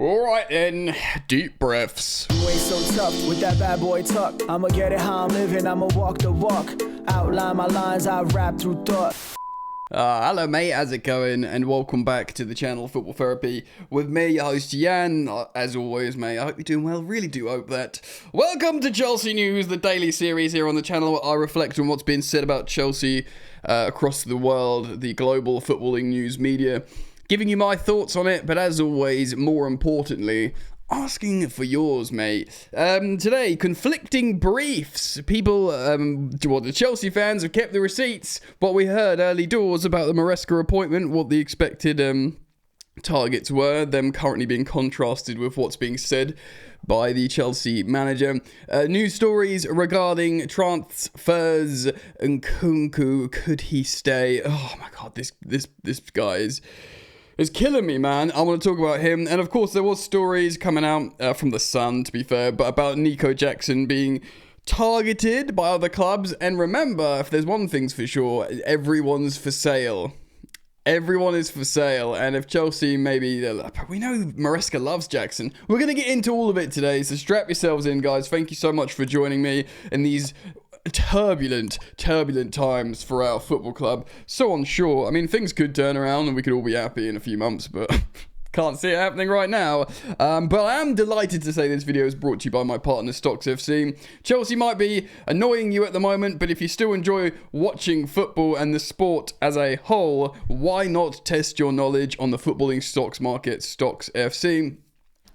All right then, deep breaths. You ain't so tough with that bad boy tuck. I'ma get it how I'm living, I'ma walk the walk. Outline my lines, I rap through thought. Hello mate, how's it going? And welcome back to the channel Football Therapy with me, your host Jan. As always mate, I hope you're doing well, really do hope that. Welcome to Chelsea News, the daily series here on the channel where I reflect on what's been said about Chelsea across the world, the global footballing news media, giving you my thoughts on it, but as always, more importantly, asking for yours, mate. Today, conflicting briefs. People, the Chelsea fans have kept the receipts. What we heard early doors about the Maresca appointment, what the expected targets were, them currently being contrasted with what's being said by the Chelsea manager. News stories regarding transfers. Nkunku, could he stay? Oh my god, this guy is killing me, man. I want to talk about him. And of course, there was stories coming out from The Sun, to be fair, but about Nico Jackson being targeted by other clubs. And remember, if there's one thing's for sure, everyone's for sale. Everyone is for sale. And if Chelsea maybe... we know Maresca loves Jackson. We're going to get into all of it today, so strap yourselves in, guys. Thank you so much for joining me in these turbulent times for our football club. So unsure. I mean, things could turn around and we could all be happy in a few months, but can't see it happening right now. But I am delighted to say this video is brought to you by my partner Stocks FC. Chelsea might be annoying you at the moment, but if you still enjoy watching football and the sport as a whole, why not test your knowledge on the footballing stocks market, Stocks FC?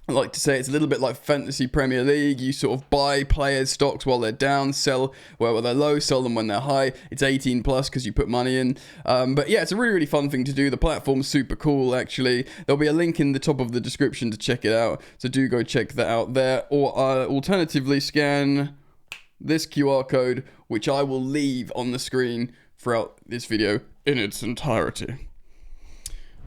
I like to say it's a little bit like Fantasy Premier League. You sort of buy players' stocks while they're down, sell while they're low, sell them when they're high. It's 18 plus because you put money in. But yeah, it's a really fun thing to do. The platform's super cool, actually. There'll be a link in the top of the description to check it out. So do go check that out there. Or alternatively, scan this QR code, which I will leave on the screen throughout this video in its entirety.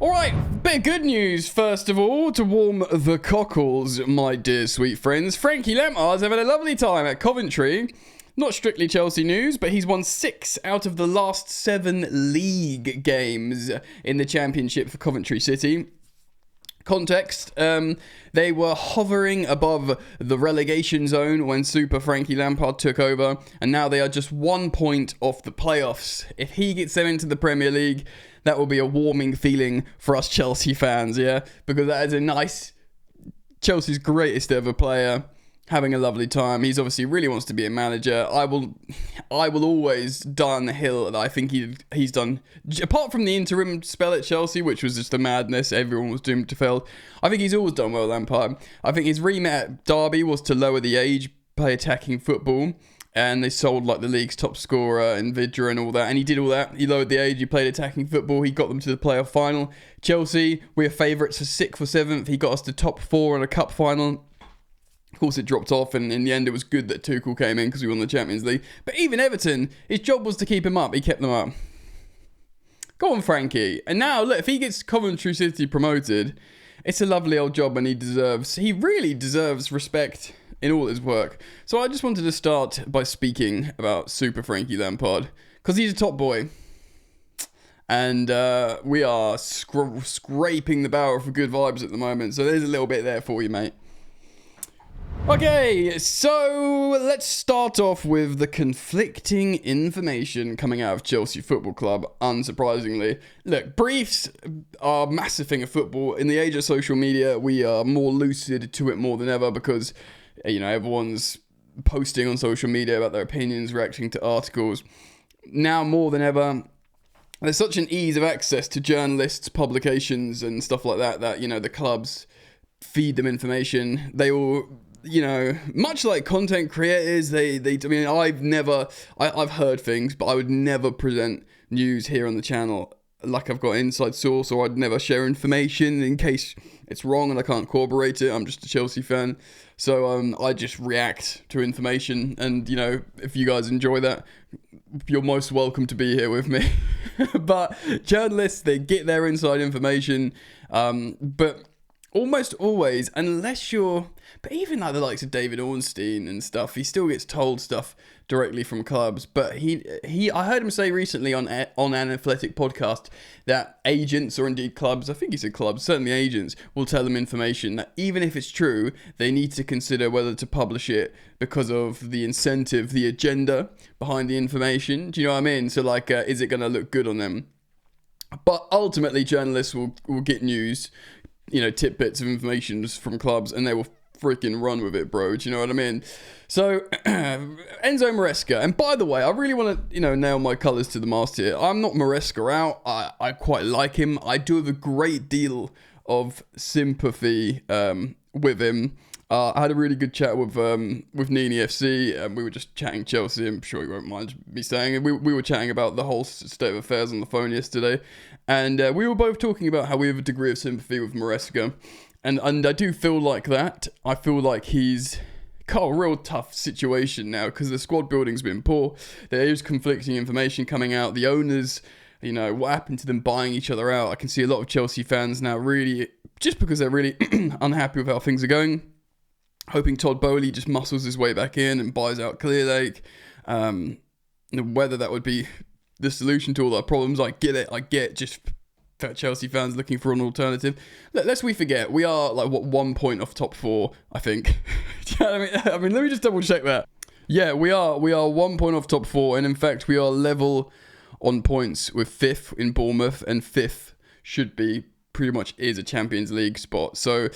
Alright, bit of good news first of all to warm the cockles, my dear sweet friends. Frankie Lampard's having a lovely time at Coventry. Not strictly Chelsea news, but he's won 6 out of the last 7 league games in the Championship for Coventry City. Context, they were hovering above the relegation zone when Super Frankie Lampard took over, and now they are just 1 point off the playoffs. If he gets them into the Premier League, that will be a warming feeling for us Chelsea fans, yeah? Because that is a nice... Chelsea's greatest ever player, having a lovely time. He's obviously really wants to be a manager. I will always die on the hill that I think he's done. Apart from the interim spell at Chelsea, which was just a madness, everyone was doomed to fail. I think he's always done well, Lampard. I think his remit at Derby was to lower the age, play attacking football. And they sold like the league's top scorer and Vidra and all that. And he did all that. He lowered the age. He played attacking football. He got them to the playoff final. Chelsea, we're favourites for 6th or 7th. He got us to top 4 in a cup final. Of course, it dropped off. And in the end, it was good that Tuchel came in because we won the Champions League. But even Everton, his job was to keep him up. He kept them up. Go on, Frankie. And now, look, if he gets Coventry City promoted, it's a lovely old job and he really deserves respect in all his work. So I just wanted to start by speaking about Super Frankie Lampard, because he's a top boy. And we are scraping the barrel for good vibes at the moment. So there's a little bit there for you, mate. Okay, so let's start off with the conflicting information coming out of Chelsea Football Club, unsurprisingly. Look, briefs are a massive thing of football. In the age of social media, we are more lucid to it more than ever because, you know, everyone's posting on social media about their opinions, reacting to articles. Now more than ever, there's such an ease of access to journalists, publications and stuff like that, you know, the clubs feed them information. They all, you know, much like content creators, I mean, I've heard things, but I would never present news here on the channel like I've got inside source, or I'd never share information in case it's wrong and I can't corroborate it. I'm just a Chelsea fan. So I just react to information, and, you know, if you guys enjoy that, you're most welcome to be here with me. But journalists, they get their inside information, but almost always, unless you're, but even like the likes of David Ornstein and stuff, he still gets told stuff directly from clubs. But I heard him say recently on an Athletic podcast that agents, or indeed clubs, I think he said clubs, certainly agents, will tell them information that even if it's true, they need to consider whether to publish it because of the incentive, the agenda behind the information. Do you know what I mean? So like, is it going to look good on them? But ultimately, journalists will get news, tidbits of information from clubs, and they will freaking run with it, bro. Do you know what I mean? So, Enzo Maresca. And by the way, I really want to, nail my colours to the mast here. I'm not Maresca out. I quite like him. I do have a great deal of sympathy with him. I had a really good chat with Nini FC, and we were just chatting Chelsea. I'm sure you won't mind me saying. We were chatting about the whole state of affairs on the phone yesterday, and we were both talking about how we have a degree of sympathy with Maresca, and I do feel like that. I feel like he's got a real tough situation now because the squad building's been poor. There is conflicting information coming out. The owners, what happened to them buying each other out? I can see a lot of Chelsea fans now really, just because they're really unhappy with how things are going, hoping Todd Bowley just muscles his way back in and buys out Clearlake. Whether that would be the solution to all our problems, I get just Chelsea fans looking for an alternative. Lest we forget, we are like 1 point off top 4, I think. Do you know what I mean? Let me just double check that. Yeah, we are 1 point off top 4, and in fact we are level on points with 5th in Bournemouth, and 5th should be pretty much is a Champions League spot. So,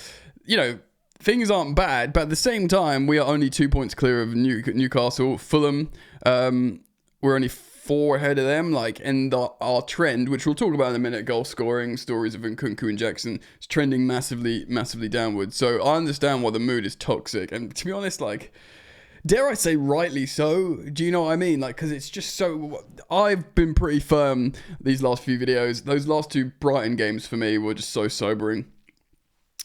things aren't bad, but at the same time, we are only 2 points clear of Newcastle, Fulham. We're only 4 ahead of them. And our trend, which we'll talk about in a minute, goal scoring, stories of Nkunku and Jackson, is trending massively, massively downward. So I understand why the mood is toxic. And to be honest, dare I say rightly so? Do you know what I mean? Because it's just so... I've been pretty firm these last few videos. Those last 2 Brighton games for me were just so sobering.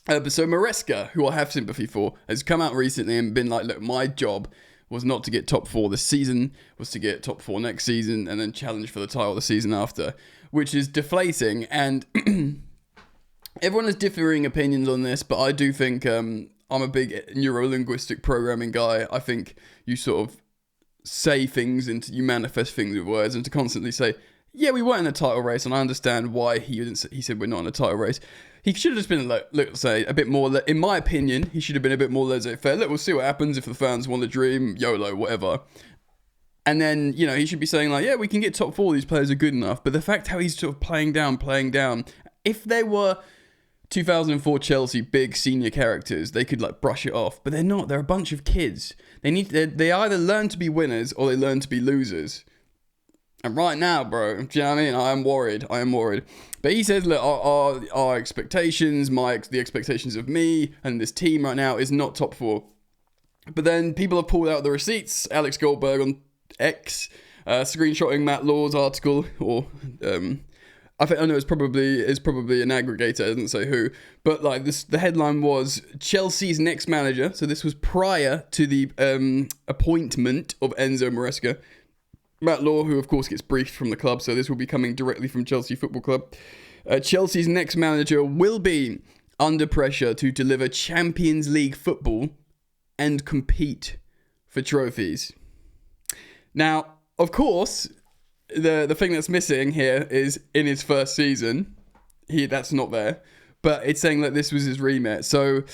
But so Maresca, who I have sympathy for, has come out recently and been like, look, my job was not to get top 4 this season, was to get top 4 next season and then challenge for the title the season after, which is deflating. And everyone has differing opinions on this, but I do think I'm a big neuro-linguistic programming guy. I think you sort of say things and you manifest things with words, and to constantly say, yeah, we weren't in a title race, and I understand why he said we're not in a title race. He should have just been, let's say, a bit more, in my opinion, he should have been a bit more laissez-faire. Look, we'll see what happens if the fans want to dream, YOLO, whatever. And then, he should be saying, yeah, we can get top 4, these players are good enough. But the fact how he's sort of playing down, if they were 2004 Chelsea big senior characters, they could, brush it off. But they're not. They're a bunch of kids. They either learn to be winners or they learn to be losers. And right now, bro, do you know what I mean? I am worried. But he says, look, our expectations, the expectations of me and this team right now is not top 4. But then people have pulled out the receipts. Alex Goldberg on X, screenshotting Matt Law's article, or I know it's probably an aggregator. It doesn't say who, but the headline was Chelsea's next manager. So this was prior to the appointment of Enzo Maresca. Matt Law, who of course gets briefed from the club, so this will be coming directly from Chelsea Football Club. Chelsea's next manager will be under pressure to deliver Champions League football and compete for trophies. Now, of course, the thing that's missing here is in his first season, that's not there, but it's saying that this was his remit. So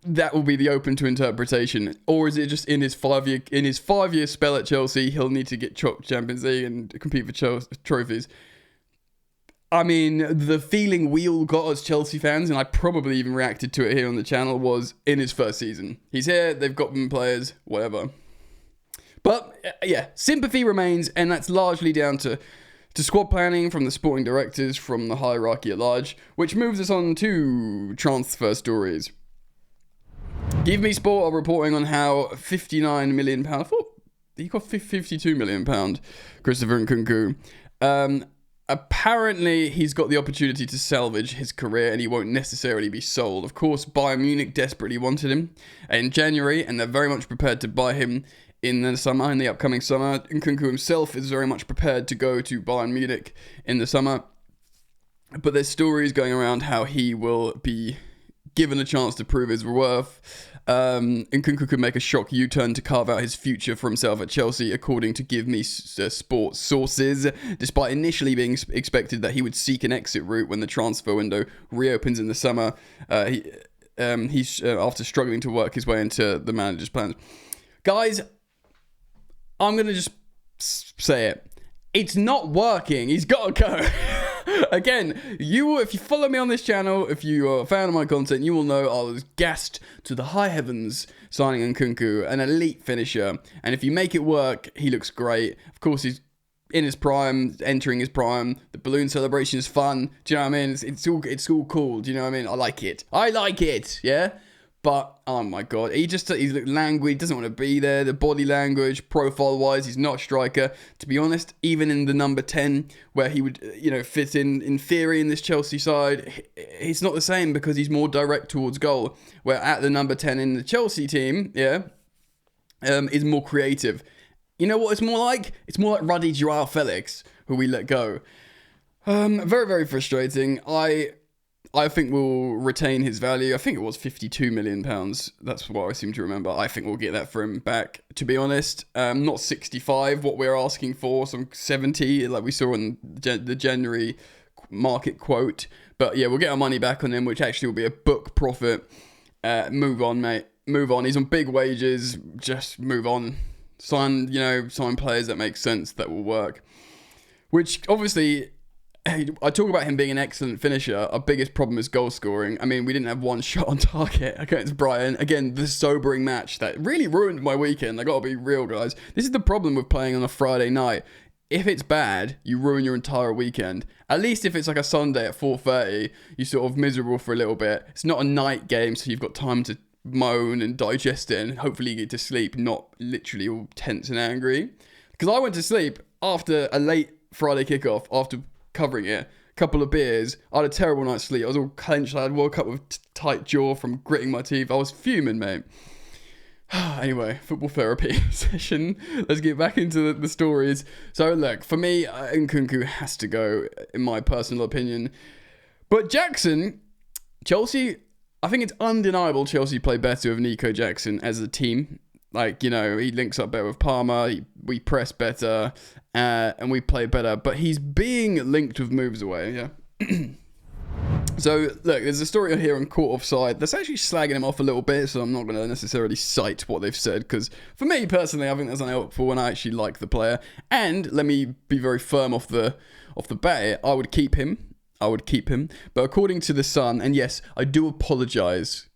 that will be the open to interpretation, or is it just in his 5-year spell at Chelsea, he'll need to get Champions League and compete for trophies? I mean, the feeling we all got as Chelsea fans, and I probably even reacted to it here on the channel, was in his first season. He's here, they've got them players, whatever. But yeah, sympathy remains, and that's largely down to squad planning from the sporting directors, from the hierarchy at large, which moves us on to transfer stories. Give Me Sport are reporting on how £59 million, I thought he got £52 million, Christopher Nkunku. Apparently, he's got the opportunity to salvage his career and he won't necessarily be sold. Of course, Bayern Munich desperately wanted him in January, and they're very much prepared to buy him in the upcoming summer. Nkunku himself is very much prepared to go to Bayern Munich in the summer. but there's stories going around how he will be given a chance to prove his worth. Nkunku could make a shock U-turn to carve out his future for himself at Chelsea, according to Give Me Sports sources, despite initially being expected that he would seek an exit route when the transfer window reopens in the summer. He's after struggling to work his way into the manager's plans. Guys, I'm going to just say it. It's not working. He's got to go. Again, if you follow me on this channel, if you are a fan of my content, you will know I was gassed to the high heavens signing Nkunku, an elite finisher. And if you make it work, he looks great. Of course, he's in his prime, entering his prime. The balloon celebration is fun. Do you know what I mean? It's all cool. Do you know what I mean? I like it. Yeah. But, oh my God, he's languid, he doesn't want to be there. The body language, profile-wise, he's not a striker. To be honest, even in the number 10, where he would, fit in theory in this Chelsea side, it's not the same because he's more direct towards goal. Where at the number 10 in the Chelsea team, is more creative. You know what it's more like? It's more like Ruddy Joao Felix, who we let go. Very, very frustrating. I think we'll retain his value. I think it was £52 million. That's what I seem to remember. I think we'll get that for him back, to be honest. Not 65, what we're asking for, some 70, like we saw in the January market quote. But yeah, we'll get our money back on him, which actually will be a book profit. Move on, mate. Move on. He's on big wages. Just move on. Sign players that make sense, that will work. Which, obviously, I talk about him being an excellent finisher. Our biggest problem is goal scoring. I mean, we didn't have one shot on target against Brighton. Again, the sobering match that really ruined my weekend. I gotta be real, guys. This is the problem with playing on a Friday night. If it's bad, you ruin your entire weekend. At least if it's like a Sunday at 4:30, you're sort of miserable for a little bit. It's not a night game, so you've got time to moan and digest it and hopefully get to sleep, not literally all tense and angry. Because I went to sleep after a late Friday kickoff, after covering it, a couple of beers. I had a terrible night's sleep. I was all clenched. I woke up with tight jaw from gritting my teeth. I was fuming, mate. Anyway, football therapy session. Let's get back into the stories. So look, for me, Nkunku has to go, in my personal opinion. But Jackson, Chelsea, I think it's undeniable Chelsea play better with Nico Jackson as a team. Like, he links up better with Palmer, we press better, and we play better. But he's being linked with moves away, yeah? So, look, there's a story here on Caught Offside that's actually slagging him off a little bit, so I'm not going to necessarily cite what they've said, because for me, personally, I think that's unhelpful, and I actually like the player. And, let me be very firm off the bat, I would keep him. But according to The Sun, and yes, I do apologise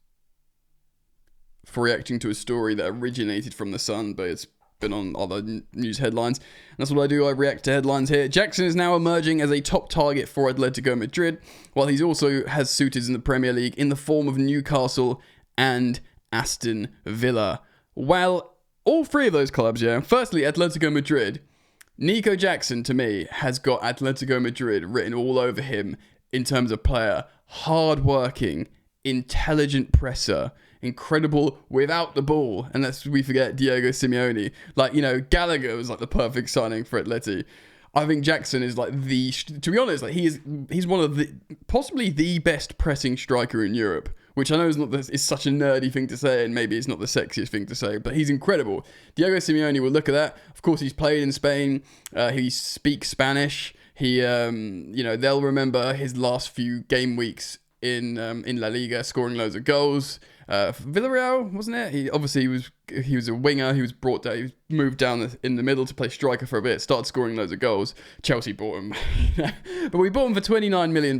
for reacting to a story that originated from The Sun, but it's been on other news headlines. And that's what I do, I react to headlines here. Jackson is now emerging as a top target for Atletico Madrid, while he also has suitors in the Premier League in the form of Newcastle and Aston Villa. Well, all three of those clubs, yeah. Firstly, Atletico Madrid. Nico Jackson, to me, has got Atletico Madrid written all over him in terms of player. Hard-working, intelligent presser, incredible without the ball. And lest we forget Diego Simeone. Like, Gallagher was like the perfect signing for Atleti. I think Jackson is like to be honest, like he's one of possibly the best pressing striker in Europe, which I know is such a nerdy thing to say, and maybe it's not the sexiest thing to say, but he's incredible. Diego Simeone will look at that. Of course, he's played in Spain. He speaks Spanish. He, they'll remember his last few game weeks in La Liga, scoring loads of goals. Villarreal, wasn't it? He was a winger. He was brought down. He was moved down in the middle to play striker for a bit. Started scoring loads of goals. Chelsea bought him, but we bought him for £29 million.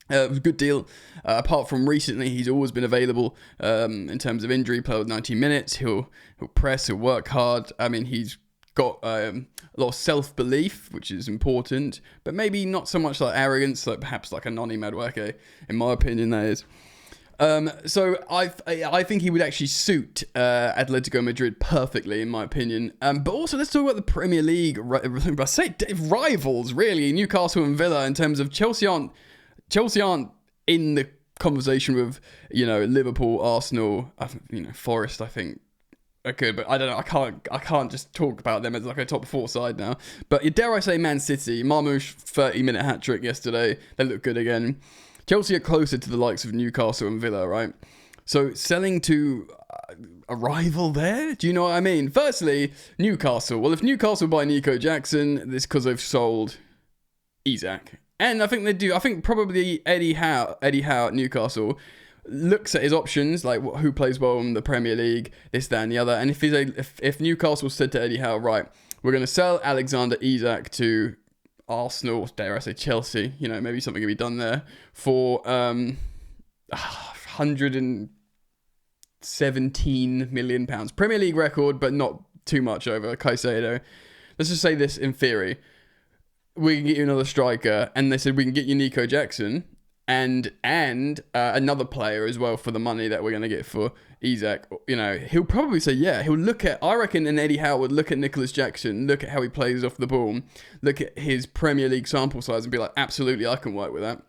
It was a good deal. Apart from recently, he's always been available in terms of injury. Play with 90 minutes. He'll press. He'll work hard. I mean, he's got a lot of self-belief, which is important, but maybe not so much like arrogance, like perhaps like a Noni Madueke, in my opinion, that is. So I think he would actually suit Atletico Madrid perfectly, in my opinion. But also, let's talk about the Premier League. I say rivals, really, Newcastle and Villa. In terms of Chelsea aren't in the conversation with Liverpool, Arsenal, Forest. I think are good, but I don't know. I can't just talk about them as like a top 4 side now. But dare I say, Man City, Marmoush 30-minute hat trick yesterday. They look good again. Chelsea are closer to the likes of Newcastle and Villa, right? So selling to a rival there? Do you know what I mean? Firstly, Newcastle. Well, if Newcastle buy Nico Jackson, this because they've sold Isak. And I think they do. I think probably Eddie Howe at Newcastle looks at his options, like who plays well in the Premier League, this, that, and the other. And if Newcastle said to Eddie Howe, right, we're going to sell Alexander Isak to Arsenal, dare I say Chelsea, you know, maybe something can be done there for 117 million pounds. Premier League record, but not too much over Caicedo. Let's just say this in theory. We can get you another striker, and they said we can get you Nico Jackson and another player as well for the money that we're going to get for Isak. You know, he'll probably say yeah. He'll look at, I reckon, and Eddie Howe would look at Nicholas Jackson, look at how he plays off the ball, look at his Premier League sample size and be like, absolutely, I can work with that.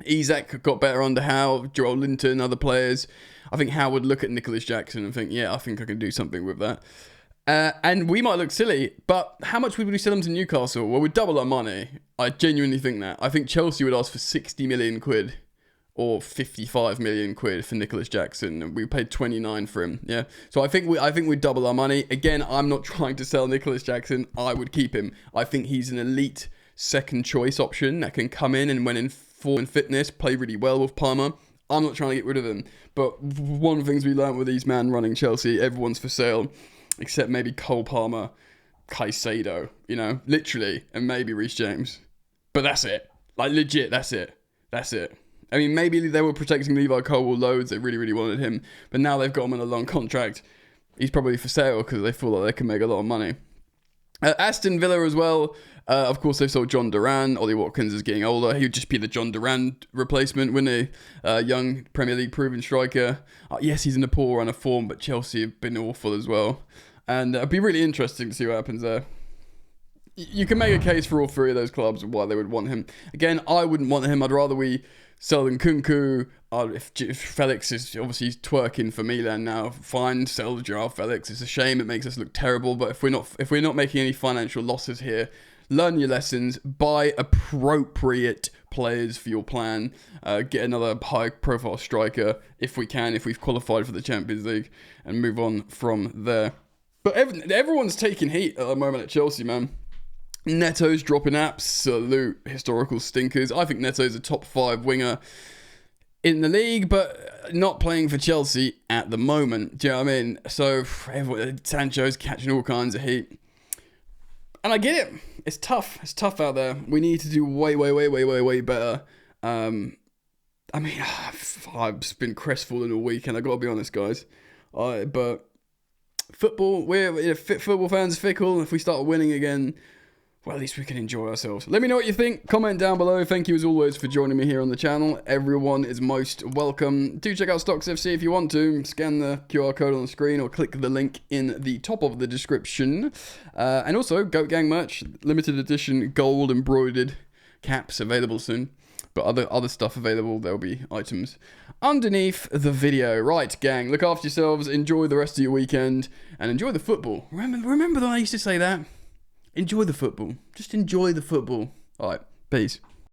Isak got better under Howe, Joel Linton, other players. I think Howe would look at Nicholas Jackson and think, yeah, I think I can do something with that. And we might look silly, but how much would we sell them to Newcastle? Well, we'd double our money. I genuinely think that. I think Chelsea would ask for 60 million quid or 55 million quid for Nicholas Jackson, and we paid 29 for him. Yeah, so I think we'd double our money. Again, I'm not trying to sell Nicholas Jackson. I would keep him. I think he's an elite second choice option that can come in and when in form and fitness play really well with Parma. I'm not trying to get rid of him, but one of the things we learned with these men running Chelsea, everyone's for sale. Except maybe Cole Palmer, Caicedo, you know, literally, and maybe Reece James. But that's it. Like, legit, that's it. That's it. I mean, maybe they were protecting Levi Colwill loads. They really, really wanted him. But now they've got him on a long contract. He's probably for sale because they feel like they can make a lot of money. Aston Villa as well. Of course, they've sold John Duran. Ollie Watkins is getting older. He would just be the John Duran replacement, wouldn't he? Young Premier League proven striker. Yes, he's in a poor run of form, but Chelsea have been awful as well. And it'd be really interesting to see what happens there. You can make a case for all three of those clubs and why they would want him. Again, I wouldn't want him. I'd rather we sell Nkunku. If Felix is obviously twerking for Milan now, fine, sell Joao Felix. It's a shame. It makes us look terrible. But if we're not making any financial losses here, learn your lessons. Buy appropriate players for your plan. Get another high-profile striker if we can, if we've qualified for the Champions League, and move on from there. But everyone's taking heat at the moment at Chelsea, man. Neto's dropping absolute historical stinkers. I think Neto's a top 5 winger in the league, but not playing for Chelsea at the moment. Do you know what I mean? So Sancho's catching all kinds of heat. And I get it. It's tough. It's tough out there. We need to do way better. I mean, I've been crestfallen all week, and I got to be honest, guys. But football, football fans are fickle. If we start winning again, well, at least we can enjoy ourselves. Let me know what you think. Comment down below. Thank you as always for joining me here on the channel. Everyone is most welcome. Do check out Stocks FC if you want to. Scan the QR code on the screen or click the link in the top of the description. And also, Goat Gang merch, limited edition gold embroidered caps available soon. But other stuff available, there'll be items underneath the video. Right, gang, look after yourselves, enjoy the rest of your weekend, and enjoy the football. Remember that I used to say that? Enjoy the football. Just enjoy the football. All right, peace.